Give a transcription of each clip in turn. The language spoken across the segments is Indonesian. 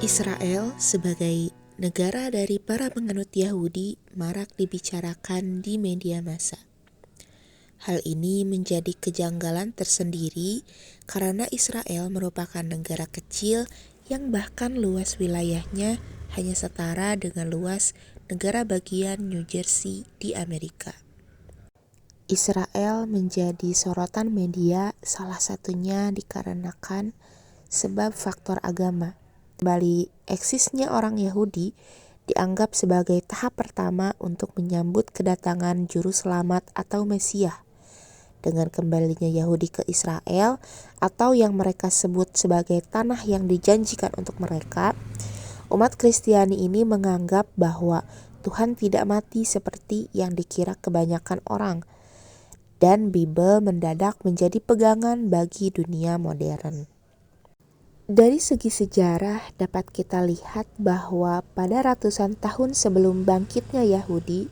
Israel sebagai negara dari para penganut Yahudi marak dibicarakan di media massa. Hal ini menjadi kejanggalan tersendiri karena Israel merupakan negara kecil yang bahkan luas wilayahnya hanya setara dengan luas negara bagian New Jersey di Amerika. Israel menjadi sorotan media salah satunya dikarenakan sebab faktor agama. Kembali eksisnya orang Yahudi dianggap sebagai tahap pertama untuk menyambut kedatangan juru selamat atau Mesias. Dengan kembalinya Yahudi ke Israel atau yang mereka sebut sebagai tanah yang dijanjikan untuk mereka, umat Kristiani ini menganggap bahwa Tuhan tidak mati seperti yang dikira kebanyakan orang, dan Bible mendadak menjadi pegangan bagi dunia modern. Dari segi sejarah dapat kita lihat bahwa pada ratusan tahun sebelum bangkitnya Yahudi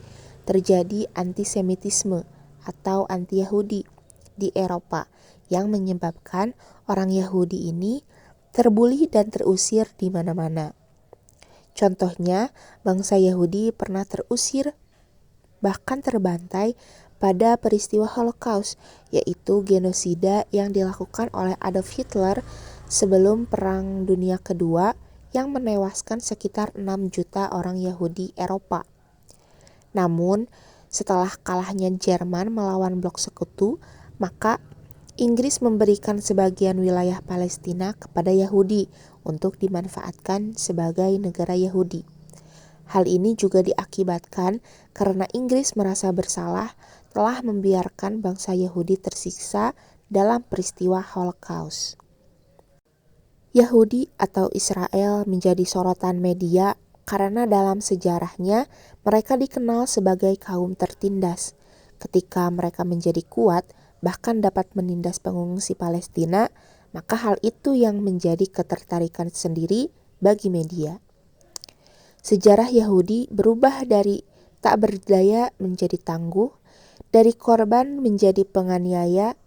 terjadi antisemitisme atau anti-Yahudi di Eropa yang menyebabkan orang Yahudi ini terbuli dan terusir di mana-mana. Contohnya, bangsa Yahudi pernah terusir bahkan terbantai pada peristiwa Holocaust, yaitu genosida yang dilakukan oleh Adolf Hitler sebelum Perang Dunia Kedua yang menewaskan sekitar 6 juta orang Yahudi Eropa. Namun, setelah kalahnya Jerman melawan blok sekutu, maka Inggris memberikan sebagian wilayah Palestina kepada Yahudi untuk dimanfaatkan sebagai negara Yahudi. Hal ini juga diakibatkan karena Inggris merasa bersalah telah membiarkan bangsa Yahudi tersiksa dalam peristiwa Holocaust. Yahudi atau Israel menjadi sorotan media karena dalam sejarahnya mereka dikenal sebagai kaum tertindas. Ketika mereka menjadi kuat, bahkan dapat menindas pengungsi Palestina, maka hal itu yang menjadi ketertarikan sendiri bagi media. Sejarah Yahudi berubah dari tak berdaya menjadi tangguh, dari korban menjadi penganiaya,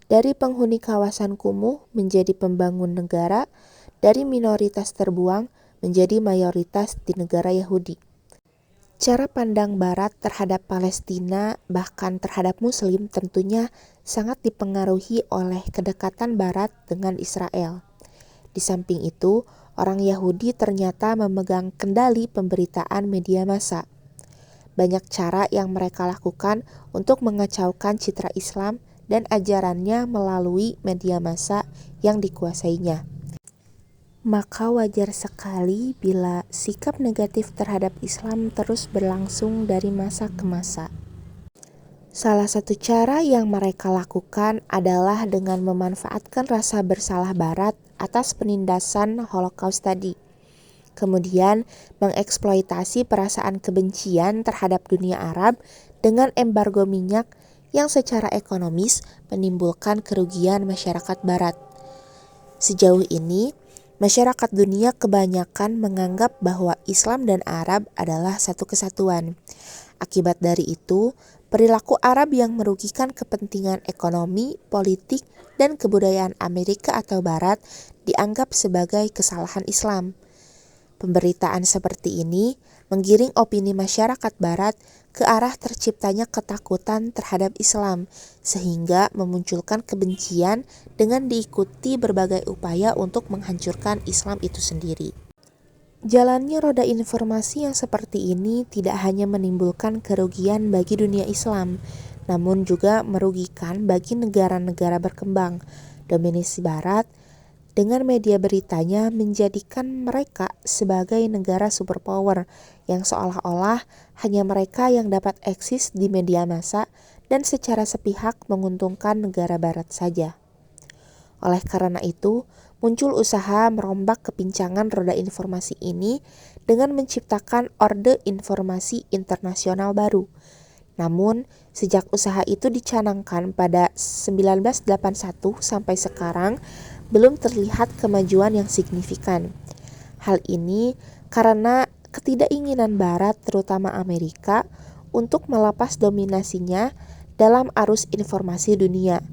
dari penghuni kawasan kumuh menjadi pembangun negara, dari minoritas terbuang menjadi mayoritas di negara Yahudi. Cara pandang Barat terhadap Palestina, bahkan terhadap Muslim, tentunya sangat dipengaruhi oleh kedekatan Barat dengan Israel. Di samping itu, orang Yahudi ternyata memegang kendali pemberitaan media massa. Banyak cara yang mereka lakukan untuk mengacaukan citra Islam dan ajarannya melalui media massa yang dikuasainya. Maka wajar sekali bila sikap negatif terhadap Islam terus berlangsung dari masa ke masa. Salah satu cara yang mereka lakukan adalah dengan memanfaatkan rasa bersalah Barat atas penindasan Holocaust tadi. Kemudian mengeksploitasi perasaan kebencian terhadap dunia Arab dengan embargo minyak yang secara ekonomis menimbulkan kerugian masyarakat Barat. Sejauh ini, masyarakat dunia kebanyakan menganggap bahwa Islam dan Arab adalah satu kesatuan. Akibat dari itu, perilaku Arab yang merugikan kepentingan ekonomi, politik, dan kebudayaan Amerika atau Barat dianggap sebagai kesalahan Islam. Pemberitaan seperti ini menggiring opini masyarakat Barat ke arah terciptanya ketakutan terhadap Islam, sehingga memunculkan kebencian dengan diikuti berbagai upaya untuk menghancurkan Islam itu sendiri. Jalannya roda informasi yang seperti ini tidak hanya menimbulkan kerugian bagi dunia Islam, namun juga merugikan bagi negara-negara berkembang. Dominasi Barat dengan media beritanya menjadikan mereka sebagai negara superpower yang seolah-olah hanya mereka yang dapat eksis di media massa dan secara sepihak menguntungkan negara Barat saja. Oleh karena itu, muncul usaha merombak kepincangan roda informasi ini dengan menciptakan orde informasi internasional baru. Namun, sejak usaha itu dicanangkan pada 1981 sampai sekarang, belum terlihat kemajuan yang signifikan. Hal ini karena ketidakinginan Barat, terutama Amerika, untuk melepas dominasinya dalam arus informasi dunia.